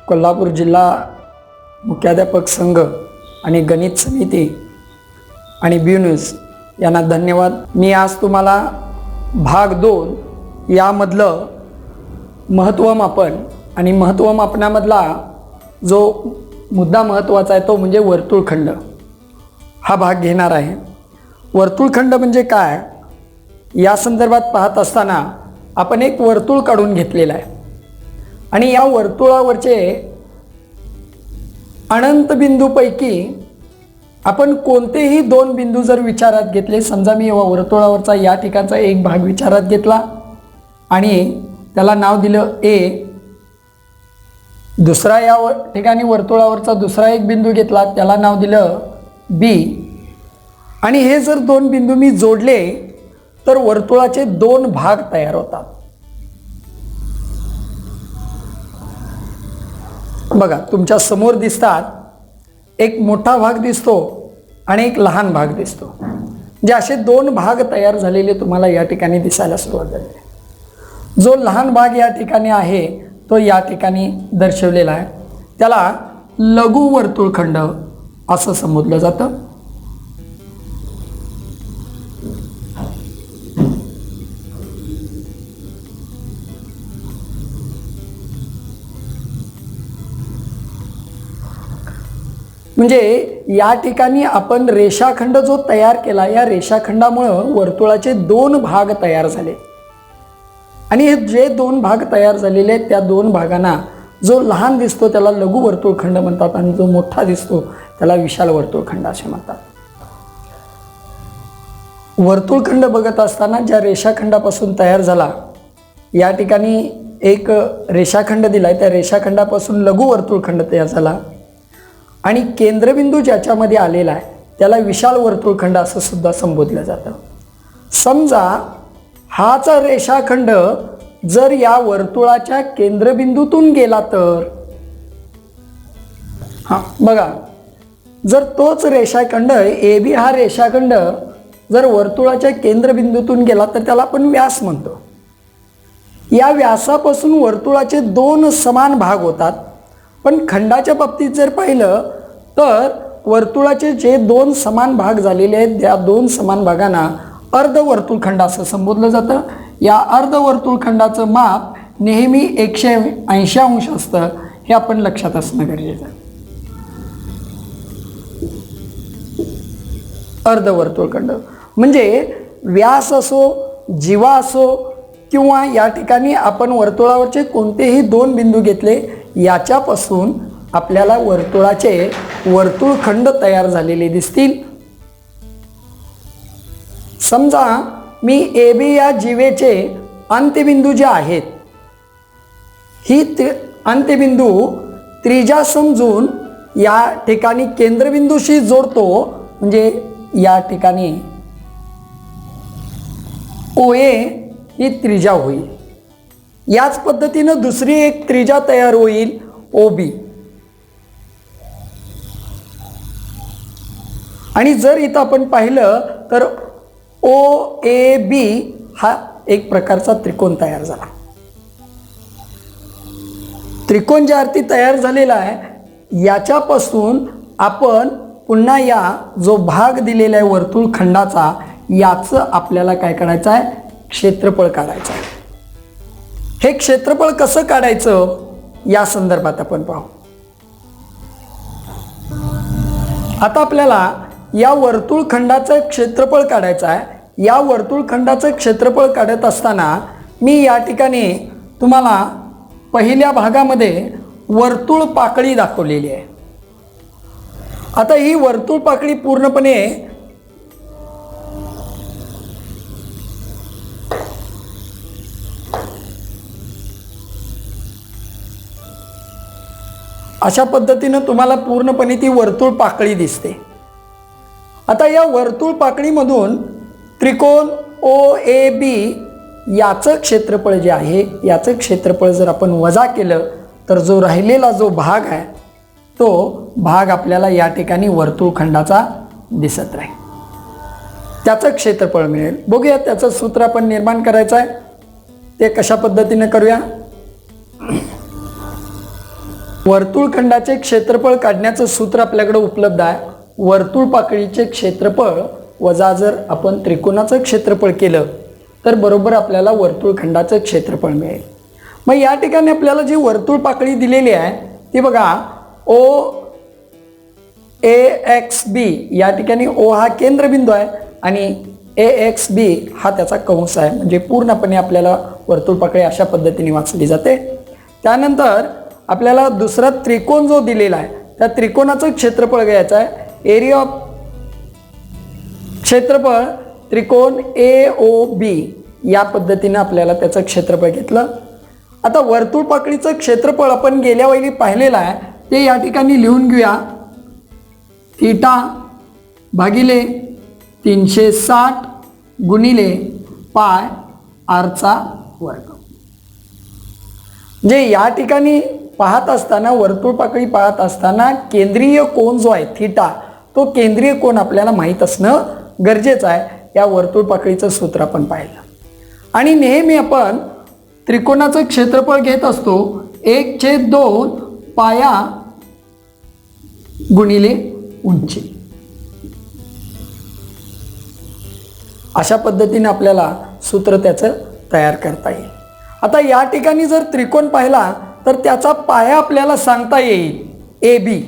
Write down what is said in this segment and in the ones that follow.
कोल्हापूर जिल्हा मुख्याध्यापक संघ आणि गणित समिती आणि बी न्यूज यांना धन्यवाद। मी आज तुम्हाला भाग 2 यामधलं महत्त्वमापन आणि महत्त्वमापनामधला जो मुद्दा महत्त्वाचा आहे तो म्हणजे वर्तुळखंड हा भाग घेणार आहे। वर्तुळखंड म्हणजे काय या संदर्भात पाहत असताना आपण एक वर्तुळ काढून घेतलेला आहे आणि या वर्तुळावरचे अनंत बिंदूपैकी आपण कोणतेही 2 बिंदू जर विचारात घेतले, समजा मी वर्तुळावरचा या ठिकाणचा एक भाग विचारात घेतला आणि त्याला नाव दिलं ए, दुसरा या ठिकाणी वर्तुळावरचा दुसरा एक बिंदू घेतला त्याला नाव दिलं बी आणि हे जर 2 बिंदू मी जोडले तर वर्तुळाचे 2 भाग तयार होतात। बघा तुमच्या समोर दिसतात, एक मोठा भाग दिसतो आणि एक लहान भाग दिसतो, जे असे 2 भाग तयार झालेले तुम्हाला या ठिकाणी दिसायला सुरुवात झाली। जो लहान भाग या ठिकाणी आहे तो या ठिकाणी दर्शवलेला आहे, त्याला लघु वर्तुळखंड असं संबोधलं जातं। म्हणजे या ठिकाणी आपण रेषाखंड जो तयार केला, या रेषाखंडामुळे वर्तुळाचे 2 भाग तयार झाले आणि हे जे 2 भाग तयार झालेले आहेत त्या 2 भागांना जो लहान दिसतो त्याला लघु वर्तुळखंड म्हणतात आणि जो मोठा दिसतो त्याला विशाल वर्तुळखंड असे म्हणतात। वर्तुळखंड बघत असताना ज्या रेषाखंडापासून तयार झाला, या ठिकाणी एक रेषाखंड दिलाय, त्या रेषाखंडापासून लघु वर्तुळखंड तयार झाला आणि केंद्रबिंदू ज्याच्यामध्ये आलेला आहे त्याला विशाल वर्तुळखंड असं सुद्धा संबोधलं जातं। समजा हाच रेषाखंड जर या वर्तुळाच्या केंद्रबिंदूतून गेला तर बघा, जर तोच रेषाखंड ए बी हा रेषाखंड जर वर्तुळाच्या केंद्रबिंदूतून गेला तर त्याला आपण व्यास म्हणतो। या व्यासापासून वर्तुळाचे 2 समान भाग होतात, पण खंडाच्या बाबतीत जर पाहिलं तर वर्तुळाचे जे 2 समान भाग झालेले आहेत त्या 2 समान भागांना अर्धवर्तुळखंड असं संबोधलं जातं। या अर्धवर्तुळखंडाचं माप नेहमी 180 अंश असतं, हे आपण लक्षात असणं गरजेचं आहे। अर्धवर्तुळखंड म्हणजे व्यास असो, जीवा असो किंवा या ठिकाणी आपण वर्तुळावरचे कोणतेही 2 बिंदू घेतले, याच्यापासून आपल्याला वर्तुळाचे वर्तुळखंड तयार झालेले दिसतील। समजा मी ए बी या जीवेचे अंत्यबिंदू जे आहेत, ही अंत्यबिंदू त्रिज्या समजून या ठिकाणी केंद्रबिंदूशी जोडतो, म्हणजे या ठिकाणी ओ ए ही त्रिज्या होईल। याच पद्धतीनं दुसरी एक त्रिज्या तयार होईल ओ बी, आणि जर इथं आपण पाहिलं तर ओ ए बी हा एक प्रकारचा त्रिकोण तयार झाला। त्रिकोण ज्या अर्थी तयार झालेला आहे याच्यापासून आपण पुन्हा या जो भाग दिलेला आहे वर्तुळखंडाचा, याचं आपल्याला काय काढायचं आहे, क्षेत्रफळ काढायचं आहे। हे क्षेत्रफळ कसं काढायचं या संदर्भात आपण पाहू। आता आपल्याला या वर्तुळखंडाचं क्षेत्रफळ काढायचं आहे। या वर्तुळखंडाचं क्षेत्रफळ काढत असताना मी या ठिकाणी तुम्हाला पहिल्या भागामध्ये वर्तुळ पाकळी दाखवलेली आहे। आता ही वर्तुळ पाकळी पूर्णपणे अशा पद्धतीनं तुम्हाला पूर्णपणे ती वर्तुळ पाकळी दिसते। आता या वर्तुळ पाकळीमधून त्रिकोण ओ ए बी याचं क्षेत्रफळ जे आहे, याचं क्षेत्रफळ जर आपण वजा केलं तर जो राहिलेला जो भाग आहे तो भाग आपल्याला या ठिकाणी वर्तुळखंडाचा दिसत राहील, त्याचं क्षेत्रफळ मिळेल। बघूया त्याचं सूत्र आपण निर्माण करायचं आहे, ते कशा पद्धतीने करूया। वर्तुळखंडाचे क्षेत्रफळ काढण्याचं सूत्र आपल्याकडे उपलब्ध आहे. वर्तुळ पाकळीचे क्षेत्रफळ वजा जर आपण त्रिकोणाचं क्षेत्रफळ केलं तर बरोबर आपल्याला वर्तुळखंडाचं क्षेत्रफळ मिळेल. मग या ठिकाणी आपल्याला जी वर्तुळ पाकळी दिलेली आहे ती बघा OAXB, या ठिकाणी O हा केंद्रबिंदू आहे आणि AXB हा त्याचा कंस आहे. म्हणजे पूर्णपणे आपल्याला वर्तुळ पाकळी अशा पद्धतीने वाचली जाते. त्यानंतर आपल्याला दुसरा त्रिकोण जो दिलेला आहे त्या त्रिकोणाचं क्षेत्रफळ घ्यायचं आहे. एरिया ऑफ क्षेत्रफळ त्रिकोण AOB या पद्धतीने आपल्याला त्याचं क्षेत्रफळ घेतलं. आता वर्तुळ पाकळीचं क्षेत्रफळ आपण गेल्या वेळी पाहिलेलं आहे ते या ठिकाणी लिहून घेऊया. थीटा भागिले 360 गुणिले पाय आरचा वर्ग. म्हणजे या ठिकाणी पाहत असताना वर्तुळ पाकळी पाहत असताना केंद्रीय कोन जो आहे थीटा, तो केंद्रीय कोन आपल्याला माहीत असणं गरजेचं आहे. या वर्तुळ पाकळीचं सूत्र आपण पाहिलं. आणि नेहमी आपण त्रिकोणाचं क्षेत्रफळ घेत असतो 1/2 पाया गुणिले उंची. अशा पद्धतीने आपल्याला सूत्र त्याचं तयार करता येईल. आता या ठिकाणी जर त्रिकोण पाहिला तर त्याचा पाया आपल्याला सांगता येईल AB,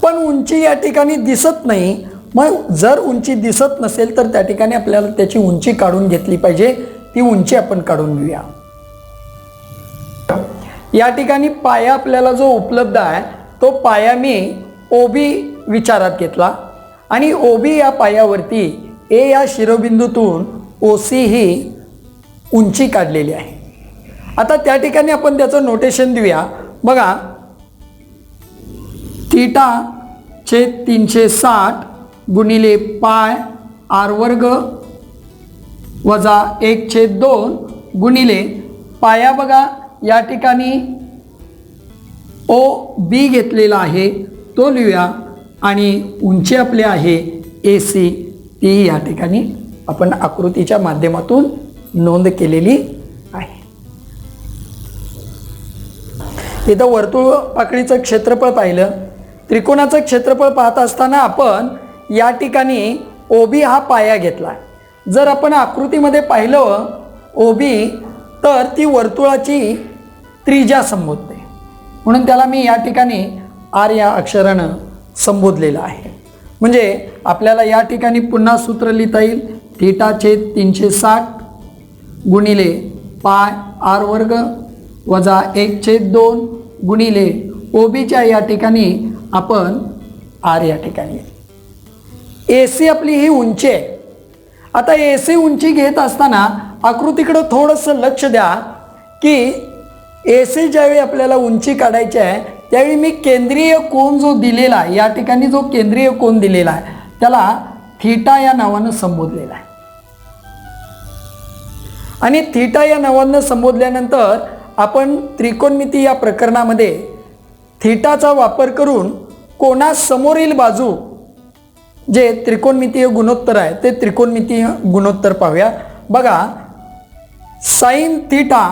पण उंची या ठिकाणी दिसत नाही. मग जर उंची दिसत नसेल तर त्या ठिकाणी आपल्याला त्याची उंची काढून घेतली पाहिजे. ती उंची आपण काढून घेऊया. या ठिकाणी पाया आपल्याला जो उपलब्ध आहे तो पाया मी OB विचारात घेतला आणि OB या पायावरती A या शिरोबिंदूतून OC ही उंची काढलेली आहे. आता त्या ठिकाणी आपण त्याचं नोटेशन देऊया. बघा, थीटा छेद 360 गुणिले पाय आर वर्ग वजा 1/2 गुणिले पाया. बघा या ठिकाणी OB घेतलेला आहे तो लिहूया आणि उंची आपली आहे AC, ती या ठिकाणी आपण आकृतीच्या माध्यमातून नोंद केलेली आहे. इथं वर्तुळ पाकळीचं क्षेत्रफळ पाहिलं. त्रिकोणाचं क्षेत्रफळ पाहत असताना आपण या ठिकाणी OB हा पाया घेतला. जर आपण आकृतीमध्ये पाहिलं OB तर ती वर्तुळाची त्रिज्या संबोधते, म्हणून त्याला मी या ठिकाणी R या अक्षरानं संबोधलेलं आहे. म्हणजे आपल्याला या ठिकाणी पुन्हा सूत्र लिहिता येईल. थीटा छेद 360 गुणिले पाय आर वर्ग वजा 1/2 गुणिले OBच्या या ठिकाणी आपण R या ठिकाणी. AC आपली ही उंची आहे. आता AC उंची घेत असताना आकृतीकडं थोडंसं लक्ष द्या की AC ज्यावेळी आपल्याला उंची काढायची आहे त्यावेळी मी केंद्रीय कोन जो दिलेला आहे, या ठिकाणी जो केंद्रीय कोन दिलेला आहे त्याला थीटा या नावानं संबोधलेला आहे. आणि थीटा या नावानं संबोधल्यानंतर आपण त्रिकोणमिती या प्रकरणामध्ये थीटाचा वापर करून कोनासमोरील बाजू जे त्रिकोणमितीय गुणोत्तर आहे ते त्रिकोणमितीय गुणोत्तर पाहूया. बघा, साइन थीटा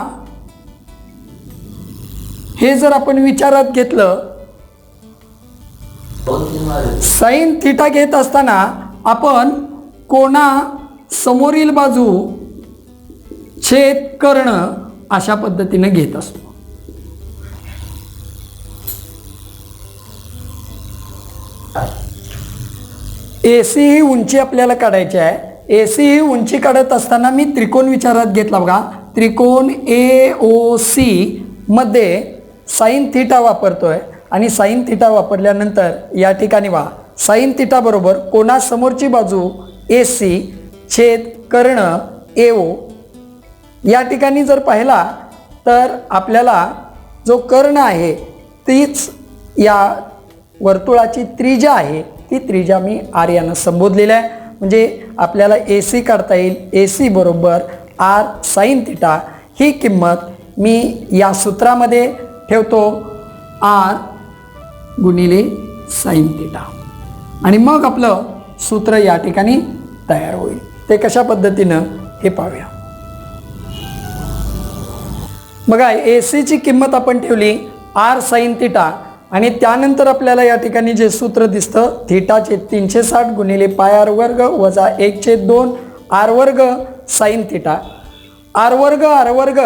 हे जर आपण विचारात घेतलं, साइन थीटा घेत असताना आपण कोना समोरील बाजू छेद कर्ण अशा पद्धतीने घेत असतो. AC ही उंची आपल्याला काढायची आहे. AC ही उंची काढत असताना मी त्रिकोण विचारात घेतला. बघा, त्रिकोण AOC मध्ये साइन थीटा वापरतोय आणि साइन थीटा वापरल्यानंतर या ठिकाणी साइन थीटा बरोबर कोनासमोरची बाजू AC छेद कर्ण AO. या ठिकाणी जर पाहिला तर आपल्याला जो कर्ण आहे तीच या वर्तुळाची त्रिज्या आहे, ती त्रिज्या मी R यानं संबोधलेली आहे. म्हणजे आपल्याला AC काढता येईल. AC बरोबर R साइन थीटा. ही किंमत मी या सूत्रामध्ये ठेवतो, R गुणिले साइन थीटा, आणि मग आपलं सूत्र या ठिकाणी तयार होईल. ते कशा पद्धतीनं हे पाहूया. बघा AC ची किंमत आपण ठेवली r sin थिटा आणि त्यानंतर आपल्याला या ठिकाणी जे सूत्र दिसतं थिटाचे 360 गुणिले पाय r वर्ग वजा 1/2 r वर्ग sin थिटा. r वर्ग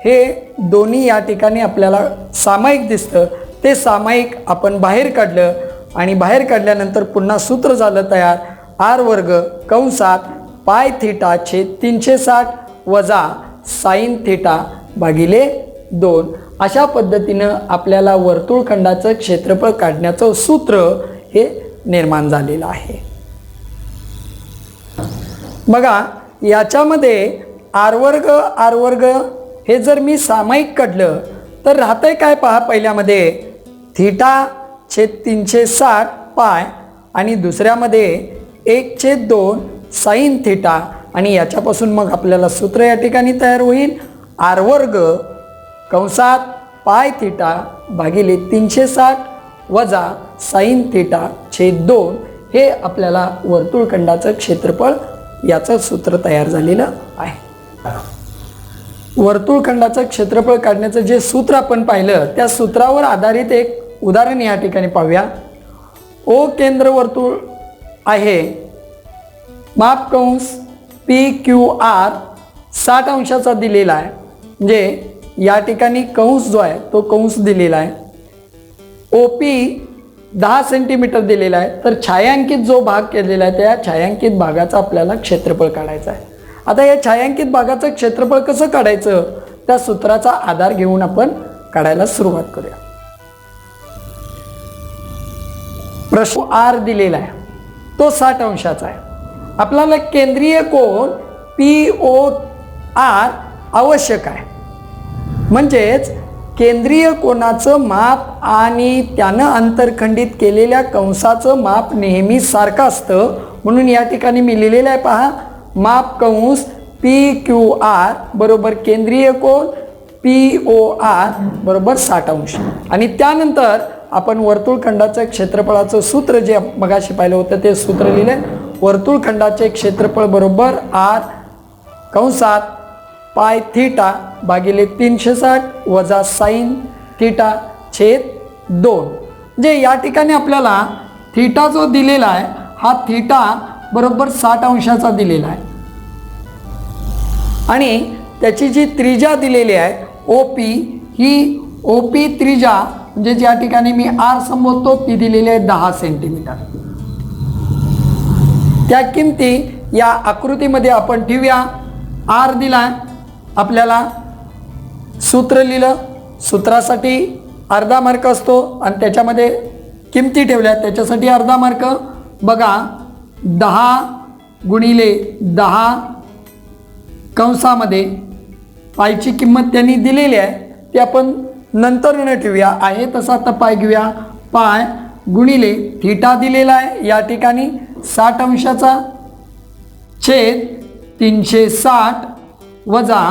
हे दोन्ही या ठिकाणी आपल्याला सामायिक दिसतं. ते सामायिक आपण बाहेर काढलं आणि बाहेर काढल्यानंतर पुन्हा सूत्र झालं तयार r वर्ग कंसात पाय थिटा छेद 360 वजा साइन थिटा भागिले 2. अशा पद्धतीनं आपल्याला वर्तुळखंडाचं क्षेत्रफळ काढण्याचं सूत्र हे निर्माण झालेलं आहे. बघा याच्यामध्ये r वर्ग हे जर मी सामायिक काढलं तर राहतंय काय पहा. पहिल्यामध्ये थिटा छेद 360 पाय आणि दुसऱ्यामध्ये 1/2 साइन थिटा आणि याच्यापासून मग आपल्याला सूत्र या ठिकाणी तयार होईल r वर्ग कंसात पाय थिटा भागिले 360 वजा साइन थिटा छेद 2 हे आपल्याला वर्तुळखंडाचं क्षेत्रफळ याचं सूत्र तयार झालेलं आहे. वर्तुळखंडाचं क्षेत्रफळ काढण्याचं जे सूत्र आपण पाहिलं त्या सूत्रावर आधारित एक उदाहरण या ठिकाणी पाहूया. ओ केंद्र वर्तुळ आहे माप कंस PQR 60 अंशाचा दिलेला आहे. म्हणजे या ठिकाणी कंस जो आहे तो कंस दिलेला आहे. OP 10 सेंटीमीटर दिलेला आहे. तर छायांकित जो भाग केलेला आहे त्या छायांकित भागाचा आपल्याला क्षेत्रफळ काढायचा आहे. आता या छायांकित भागाचं क्षेत्रफळ कसं काढायचं त्या सूत्राचा आधार घेऊन आपण काढायला सुरुवात करूया. प्रश्न R दिलेला आहे तो 60 अंशाचा आहे. आपल्याला केंद्रीय कोन POR आवश्यक आहे. म्हणजेच केंद्रीय कोनाचं माप आणि त्यानं अंतरखंडित केलेल्या कंसाचं माप नेहमी सारखं असतं. म्हणून या ठिकाणी मी लिहिलेलं आहे पहा माप कंस PQR बरोबर केंद्रीय कोन POR बरोबर 60 अंश. आणि त्यानंतर आपण वर्तुळखंडाचं क्षेत्रफळाचं सूत्र जे मगाशी पाहिलं होतं ते सूत्र लिहिले. वर्तुळखंडाचे क्षेत्रफळ बरोबर r कंसात पाय थिटा भागिले 360 वजा साइन थिटा छेद 2. म्हणजे या ठिकाणी आपल्याला थिटा जो दिलेला आहे हा थिटा बरोबर 60 अंशाचा दिलेला आहे आणि त्याची जी त्रिज्या दिलेली आहे OP ही OP त्रिज्या म्हणजे ज्या ठिकाणी मी r संबोधतो ती दिलेली आहे 10 सेंटीमीटर. त्या किमती या आकृतीमध्ये आपण ठेवूया. r दिला आपल्याला सूत्र लिहिलं. सूत्रासाठी अर्धा मार्क असतो आणि त्याच्यामध्ये किमती ठेवल्या त्याच्यासाठी अर्धा मार्क. बघा 10 गुणिले 10 कंसामध्ये पायची किंमत त्यांनी दिलेली आहे ती आपण नंतर न ठेवूया. आहे तसा आता पाय घेऊया. पाय गुणिले थिटा दिलेला आहे या ठिकाणी 60 अंशाचा छेद 360 वजा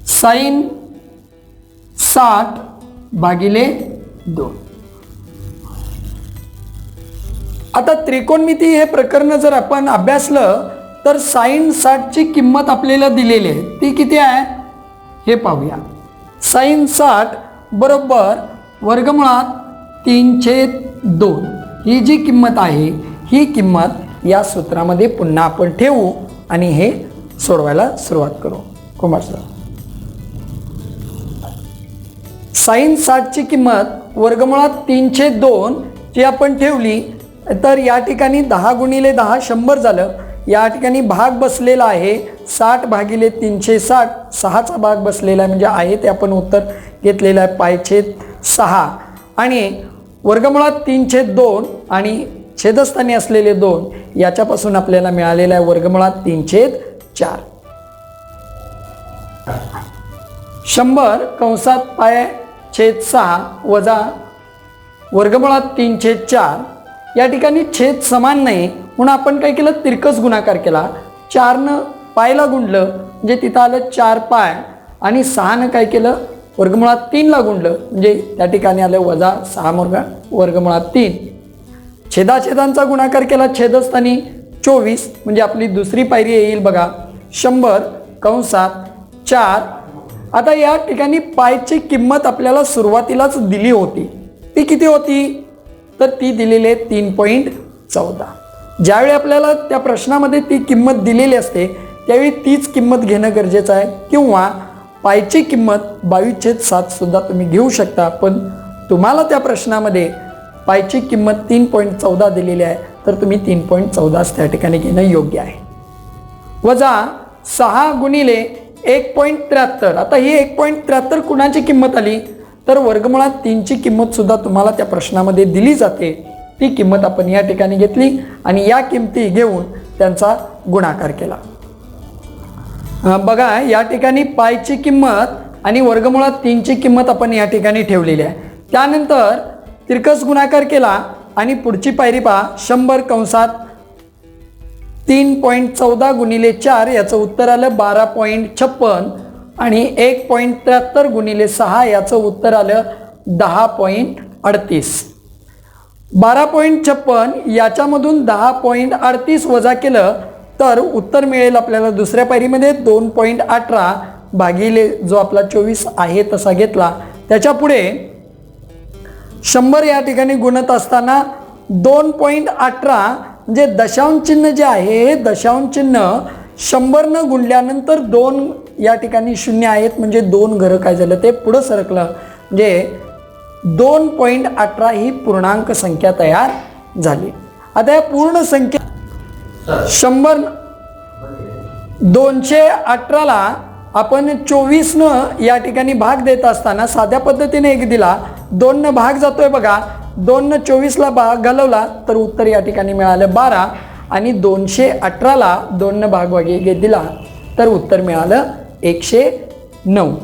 साइन 60 भागिले 2. आता त्रिकोणमिती हे प्रकरण जर आपण अभ्यासलं तर साइन 60 ची किंमत आपल्याला दिलेली आहे ती किती आहे हे पाहूया. साइन 60 बरोबर वर्गमुळात 3/2 ही जी किंमत आहे ही किंमत या सूत्रामध्ये पुन्हा आपण ठेवू आणि हे सोडवायला सुरुवात करू. कुमार सर साइन 60 ची किंमत वर्गमुळात 3/2 जी आपण ठेवली तर या ठिकाणी 10 गुणिले 10 100 झालं. या ठिकाणी भाग बसलेला आहे 60 भागिले 360 6चा भाग बसलेला आहे म्हणजे आहे ते आपण उत्तर घेतलेलं आहे पाय छेद 6 आणि वर्गमुळात 3/2 आणि छेदस्थानी असलेले 2 याच्यापासून आपल्याला मिळालेला आहे वर्गमुळात 3/4. 100 कंसात पाय छेद 6 वजा वर्गमुळात 3/4. या ठिकाणी छेद समान नाही म्हणून आपण काय केलं तिरकस गुणाकार केला. 4नं पायला गुणलं म्हणजे तिथं आलं 4 पाय आणि 6नं काय केलं वर्गमुळात 3ला गुणलं म्हणजे त्या ठिकाणी आलं वजा 6 वर्गमुळात 3. छेदाछेदांचा गुणाकार केला छेदस्थानी 24 म्हणजे आपली दुसरी पायरी येईल बघा 100 कंसात 4 आता या ठिकाणी पायची किंमत आपल्याला सुरुवातीलाच दिली होती, ती किती होती तर ती दिलेली आहे 3.14. ज्यावेळी आपल्याला त्या प्रश्नामध्ये ती किंमत दिलेली असते त्यावेळी तीच किंमत घेणं गरजेचं आहे, किंवा पायची किंमत 22/7 सुद्धा तुम्ही घेऊ शकता, पण तुम्हाला त्या प्रश्नामध्ये पायची किंमत 3.14 दिलेली आहे तर तुम्ही 3.14 त्या ठिकाणी घेणं योग्य आहे. वजा 6 गुणिले 1.73. आता ही 1.73 कुणाची किंमत आली तर वर्गमुळात 3ची किंमत सुद्धा तुम्हाला त्या प्रश्नामध्ये दिली जाते, ती किंमत आपण या ठिकाणी घेतली आणि या किमती घेऊन त्यांचा गुणाकार केला. बघा या ठिकाणी पायची किंमत आणि वर्गमुळात 3ची किंमत आपण या ठिकाणी ठेवलेली आहे. त्यानंतर तिरकस गुणाकार केला आणि पुढची पायरी पहा, 100 कंसात 3.14 गुणिले 4 याचं उत्तर आलं 12.56 आणि 1.73 गुणिले 6 याचं उत्तर आलं 10.38. 12.56 याच्यामधून 10.38 वजा केलं तर उत्तर मिळेल आपल्याला दुसऱ्या पायरीमध्ये 2.18 भागिले जो आपला 24 आहे तसा घेतला. त्याच्या पुढे 100 या ठिकाणी गुणत असताना 2.18 म्हणजे दशांश चिन्ह जे आहे हे दशांश चिन्ह 100 गुणल्यानंतर 2 या ठिकाणी शून्य आहेत, म्हणजे 2 घरं काय झालं ते पुढं सरकलं, म्हणजे 2.18 ही पूर्णांक संख्या तयार झाली. आता या पूर्ण संख्या 218ला आपण 24 या ठिकाणी भाग देत असताना साध्या पद्धतीने 1 दिला, 2 भाग जातोय बघा, 2 24ला भाग घालवला तर उत्तर या ठिकाणी मिळालं 12 आणि 218ला 2 भाग वगैरे दिला तर उत्तर मिळालं 109.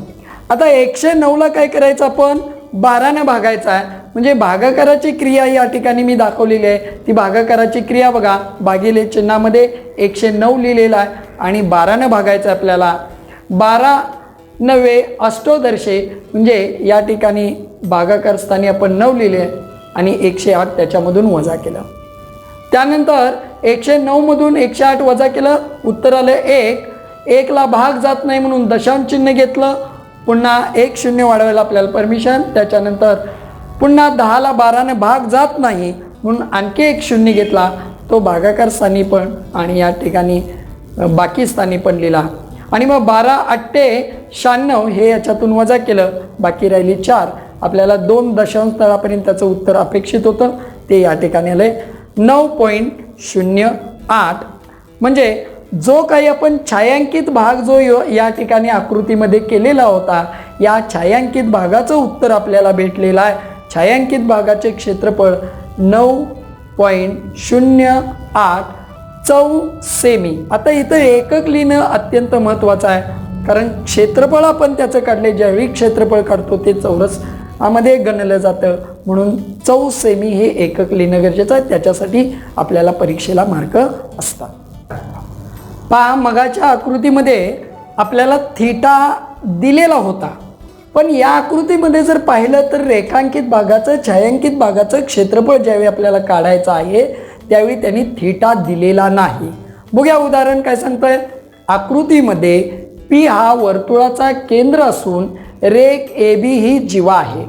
आता 109ला काय करायचं आपण 12ने भागायचा आहे, म्हणजे भागाकाराची क्रिया या ठिकाणी मी दाखवलेली आहे. ती भागाकाराची क्रिया बघा, भागिले चिन्हामध्ये 109 लिहिलेला आहे आणि 12ने भागायचं आपल्याला. 12 9 अष्टोदर्शे, म्हणजे या ठिकाणी भागाकार स्थानी आपण 9 लिहिले आणि 108 त्याच्यामधून वजा केलं. त्यानंतर 109 मधून 108 वजा केलं, उत्तर आलं 1. 1ला भाग जात नाही म्हणून दशांश चिन्ह घेतलं, पुन्हा 1 0 वाढवायला आपल्याला परमिशन. त्याच्यानंतर पुन्हा 10ला 12ने भाग जात नाही म्हणून आणखी 1 0 घेतला, तो भागाकार स्थानी पण आणि या ठिकाणी बाकी स्थानी पण लिहिला. आणि मग 12 8 96 हे याच्यातून वजा केलं, बाकी राहिली 4. आपल्याला 2 दशांश तळापर्यंत त्याचं उत्तर अपेक्षित होतं, ते या ठिकाणी आलंय 9.08. म्हणजे जो काही आपण छायांकित भाग जो या ठिकाणी आकृतीमध्ये केलेला होता, या छायांकित भागाचं उत्तर आपल्याला भेटलेलं आहे. छायांकित भागाचे क्षेत्रफळ 9.08 चौसेमी. आता इथं एकक लिहिणं अत्यंत महत्त्वाचं आहे, कारण क्षेत्रफळ आपण त्याचं काढले, ज्यावेळी क्षेत्रफळ काढतो ते चौरस मध्ये गणलं जातं, म्हणून चौसेमी हे एकक लिहिणं गरजेचं आहे. त्याच्यासाठी आपल्याला परीक्षेला मार्क असतात. पहा मगाच्या आकृतीमध्ये आपल्याला थीटा दिलेला होता, पण या आकृतीमध्ये जर पाहिलं तर रेखांकित भागाचं छायांकित भागाचं क्षेत्रफळ ज्यावेळी आपल्याला काढायचं आहे त्यावेळी त्यांनी थीटा दिलेला नाही. बघूया उदाहरण काय सांगतंय. आकृतीमध्ये पी हा वर्तुळाचा केंद्र असून रेख AB ही जीवा आहे.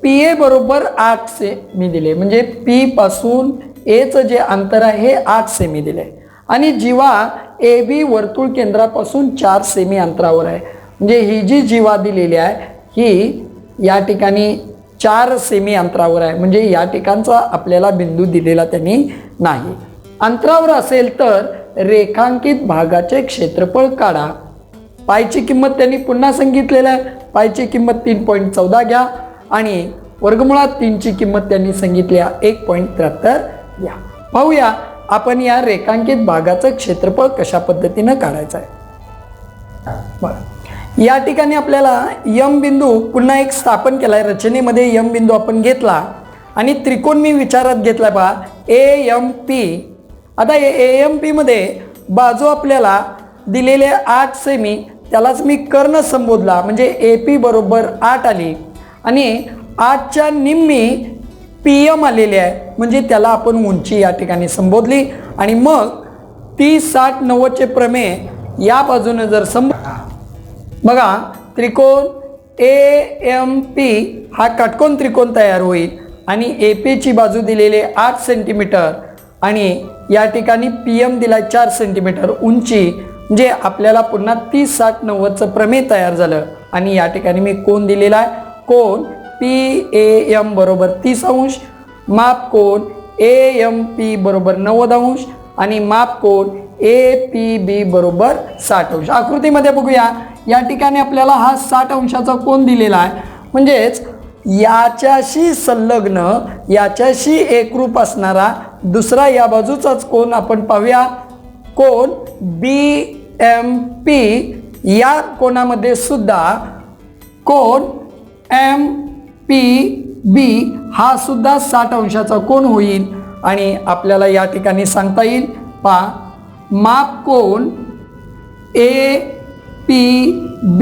PA बरोबर 8 सेमी दिले, म्हणजे P पासून Aचं जे अंतर आहे हे 8 सेमी दिले आणि जीवा AB वर्तुळ केंद्रापासून 4 सेमी अंतरावर आहे. म्हणजे ही जी जीवा दिलेली आहे ही या ठिकाणी 4 सेमी अंतरावर आहे, म्हणजे या ठिकाणचा आपल्याला बिंदू दिलेला त्यांनी नाही. अंतरावर असेल तर रेखांकित भागाचे क्षेत्रफळ काढा. पायची किंमत त्यांनी पुन्हा सांगितलेलं आहे, पायची किंमत 3.14 घ्या आणि वर्गमुळात 3ची किंमत त्यांनी सांगितली 1.73 घ्या. पाहूया आपण या रेखांकित भागाचं क्षेत्रफळ कशा पद्धतीनं काढायचं आहे. बरं, या ठिकाणी आपल्याला यम बिंदू पुन्हा एक स्थापन केलाय. रचनेमध्ये यम बिंदू आपण घेतला आणि त्रिकोण मी विचारात घेतला पहा AMP. आता AMP मध्ये बाजू आपल्याला दिलेले 8 सेमी, त्यालाच मी कर्ण संबोधला, म्हणजे AP बरोबर 8 आली आणि 8च्या निम्मी PM आलेली आहे, म्हणजे त्याला आपण उंची या ठिकाणी संबोधली. आणि मग 30 60 90चे प्रमेय या बाजूने जर बघा त्रिकोण AMP हा काटकोन त्रिकोण तयार होईल आणि AP ची बाजू दिलेली 8 सेंटीमीटर आणि या ठिकाणी PM दिला 4 सेंटीमीटर उंची, म्हणजे आपल्याला पुन्हा 30 60 90चं प्रमेय तयार झालं आणि या ठिकाणी मी कोन दिलेला आहे, कोन PAM बरोबर 30 अंश, माप कोन AMP बरोबर 90 अंश आणि माप कोन APB बरोबर 60 अंश. आकृतीमध्ये बघूया, या ठिकाणी आपल्याला हा 60 अंशाचा कोन दिलेला आहे, म्हणजेच याच्याशी संलग्न याच्याशी एकरूप असणारा दुसरा या बाजूचाच कोन आपण पाहूया, कोन BMP. या कोनामध्ये सुद्धा कोन MPB हा सुद्धा 60 अंशाचा कोन होईल आणि आपल्याला या ठिकाणी सांगता येईल पहा, माप कोन APB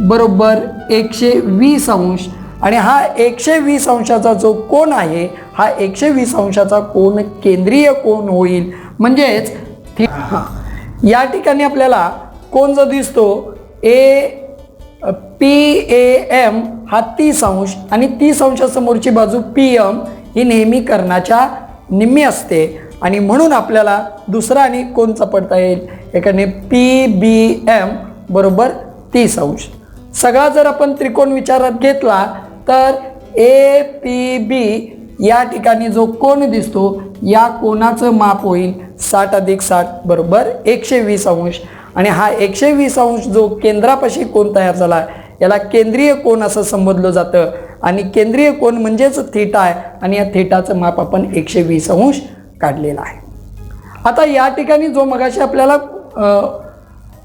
बरोबर 120 अंश आणि हा 120 अंशाचा जो कोन आहे हा 120 अंशाचा कोन केंद्रीय कोन होईल. म्हणजेच या ठिकाणी आपल्याला कोन जो दिसतो PAM हा 30 अंश आणि 30 अंशासमोरची बाजू PM ही नेहमी कर्णाच्या निम्मी असते आणि म्हणून आपल्याला दुसरा आणि कोन सापडता येईल, एकाने PBM बरोबर 30 अंश. सगळा जर आपण त्रिकोण विचारात घेतला तर APB या ठिकाणी जो कोन दिसतो या कोनाचं माप होईल 60 अधिक 60 बरोबर 120 अंश आणि हा 120 अंश जो केंद्रापाशी कोन तयार झाला याला केंद्रीय कोन असं संबोधलं जातं आणि केंद्रीय कोन म्हणजेच थीटा आहे आणि या थीटाचं माप आपण 120 अंश काढलेलं आहे. आता या ठिकाणी जो मगाशी आपल्याला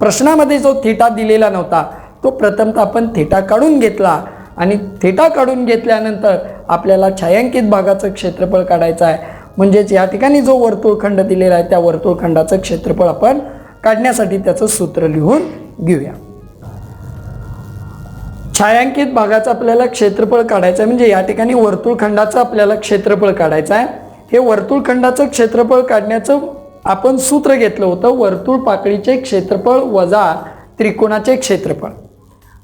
प्रश्नामध्ये जो थीटा दिलेला नव्हता तो प्रथमतः आपण थीटा काढून घेतला आणि थीटा काढून घेतल्यानंतर आपल्याला छायांकित भागाचं क्षेत्रफळ काढायचं आहे. म्हणजेच या ठिकाणी जो वर्तुळखंड दिलेला आहे त्या वर्तुळखंडाचं क्षेत्रफळ आपण काढण्यासाठी त्याचं सूत्र लिहून घेऊया. छायांकित भागाचं आपल्याला क्षेत्रफळ काढायचं आहे, म्हणजे या ठिकाणी वर्तुळखंडाचं आपल्याला क्षेत्रफळ काढायचं आहे. हे वर्तुळखंडाचं क्षेत्रफळ काढण्याचं आपण सूत्र घेतलं होतं, वर्तुळ पाकळीचे क्षेत्रफळ वजा त्रिकोणाचे क्षेत्रफळ.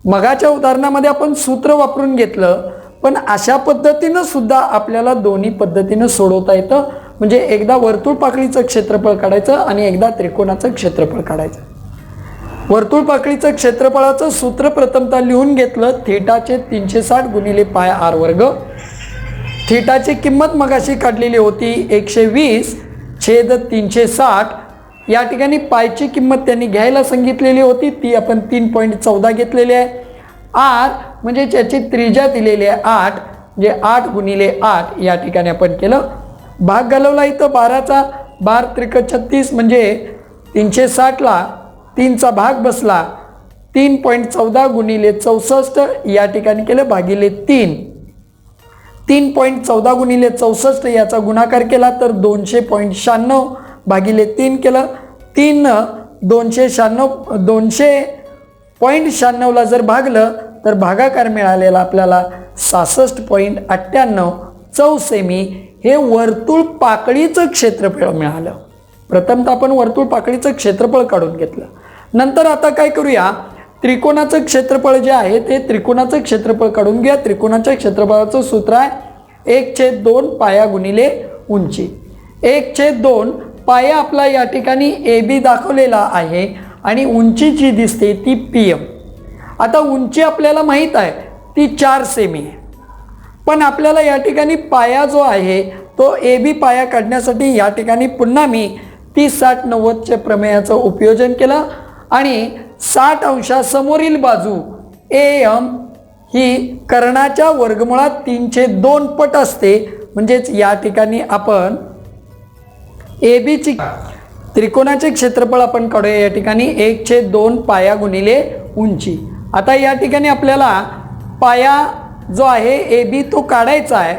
मगाच्या उदाहरणामध्ये आपण सूत्र वापरून घेतलं, पण अशा पद्धतीनं सुद्धा आपल्याला दोन्ही पद्धतीनं सोडवता येतं. म्हणजे एकदा वर्तुळ पाकळीचं क्षेत्रफळ काढायचं आणि एकदा त्रिकोणाचं क्षेत्रफळ काढायचं. वर्तुळ पाकळीचं क्षेत्रफळाचं सूत्र प्रथमतः लिहून घेतलं, थीटाचे 360 गुणिले पाय r वर्ग. थीटाची किंमत मगाशी काढलेली होती 120/360. या ठिकाणी पायची किंमत त्यांनी घ्यायला सांगितलेली होती, ती आपण 3.14 घेतलेली आहे. r म्हणजे त्याची त्रिज्या दिलेली आहे 8, म्हणजे 8 गुणिले 8 या ठिकाणी आपण केलं. भाग घालवला इथं 12चा, 12 त्रिक 36 म्हणजे 360ला 3चा भाग बसला, 3.14 गुणिले 64 या ठिकाणी केलं भागिले 3. 3.14 गुणिले 64 याचा गुणाकार केला तर 200.96 भागिले 3 केलं. 3 200.96ला जर भागलं तर भागाकार मिळालेला आपल्याला 66.98 चौसेमी. हे वर्तुळ पाकळीचं क्षेत्रफळ मिळालं. प्रथमतः आपण वर्तुळ पाकळीचं क्षेत्रफळ काढून घेतलं. नंतर आता काय करूया, त्रिकोणाचं क्षेत्रफळ जे आहे ते त्रिकोणाचं क्षेत्रफळ काढून घ्या. त्रिकोणाच्या क्षेत्रफळाचं सूत्र आहे 1/2 पाया गुणिले उंची. 1/2 पाया आपला या ठिकाणी AB दाखवलेला आहे आणि उंची जी दिसते ती PM. आता उंची आपल्याला माहीत आहे ती 4 सेमी आहे, पण आपल्याला या ठिकाणी पाया जो आहे तो AB पाया काढण्यासाठी या ठिकाणी पुन्हा मी 30 60 90च्या प्रमेयाचं उपयोजन केलं आणि 60 अंशासमोरील बाजू AM ही कर्णाच्या वर्गमुळात 3/2 पट असते. म्हणजेच या ठिकाणी आपण ABची त्रिकोणाचे क्षेत्रफळ आपण काढूया. या ठिकाणी 1/2 पाया गुणिले उंची. आता या ठिकाणी आपल्याला पाया जो आहे AB तो काढायचा आहे.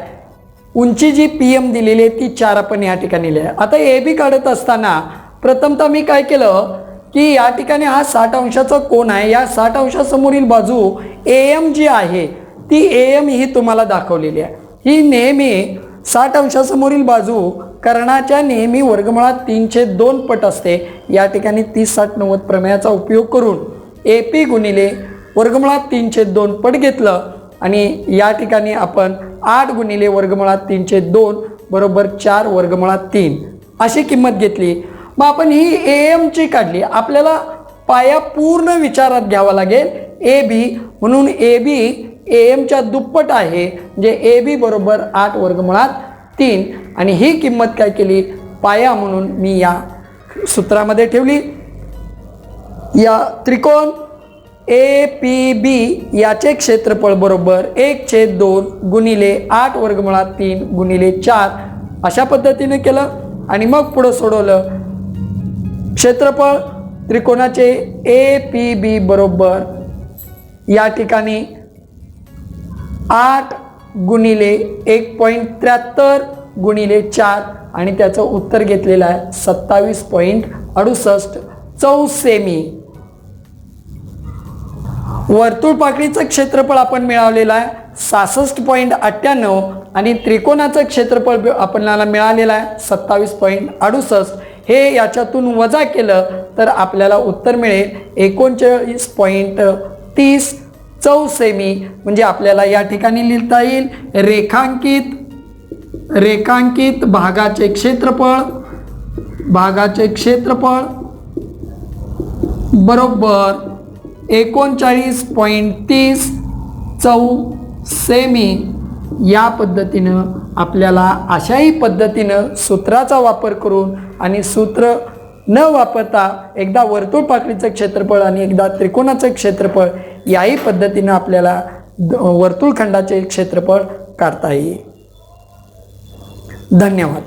उंची जी PM दिलेली आहे ती 4 आपण या ठिकाणी लिहिली. आता AB काढत असताना प्रथमतः मी काय केलं की या ठिकाणी हा 60 अंशाचा कोन आहे, या 60 अंशासमोरील बाजू AM जी आहे ती AM ही तुम्हाला दाखवलेली आहे. ही नेहमी 60 अंशासमोरील बाजू कर्णाच्या नेहमी वर्गमुळात 3/2 पट असते. या ठिकाणी 30 60 90 प्रमेयाचा उपयोग करून AP गुणिले वर्गमुळात 3/2 पट घेतलं आणि या ठिकाणी आपण 8 गुणिले वर्गमुळात 3/2 बरोबर 4 वर्गमुळात 3 अशी किंमत घेतली. मग आपण ही AM ची काढली. आपल्याला पाया पूर्ण विचारात घ्यावा लागेल AB, म्हणून AB AM च्या दुप्पट आहे, म्हणजे AB बरोबर 8 वर्गमुळात 3 आणि ही किंमत काय केली पाया म्हणून मी या सूत्रामध्ये ठेवली. या त्रिकोण APB याचे क्षेत्रफळ बरोबर 1/2 गुणिले 8 वर्गमुळात 3 गुणिले 4 अशा पद्धतीने केलं आणि मग पुढे सोडवलं. क्षेत्रफळ त्रिकोणाचे APB बरोबर या ठिकाणी 8 गुणिले 1.73 गुणिले 4 आणि त्याचं उत्तर घेतलेलं आहे 27.68 चौस सेमी. वर्तुळ पाकळीचं क्षेत्रफळ आपण मिळवलेलं आहे 66.98 आणि त्रिकोणाचं क्षेत्रफळ आपल्याला मिळालेलं आहे 27.68. हे याच्यातून वजा केलं तर आपल्याला उत्तर मिळेल 39.30 चौस सेमी. म्हणजे आपल्याला या ठिकाणी लिहिता येईल रेखांकित भागाचे क्षेत्रफळ बरोबर 39.30 चौस सेमी. या पद्धतीनं आपल्याला अशाही पद्धतीनं सूत्राचा वापर करून आणि सूत्र न वापरता एकदा वर्तुळ पाकळीचं क्षेत्रफळ आणि एकदा त्रिकोणाचं क्षेत्रफळ याही पद्धतीनं आपल्याला वर्तुळखंडाचे क्षेत्रफळ काढता येईल. धन्यवाद.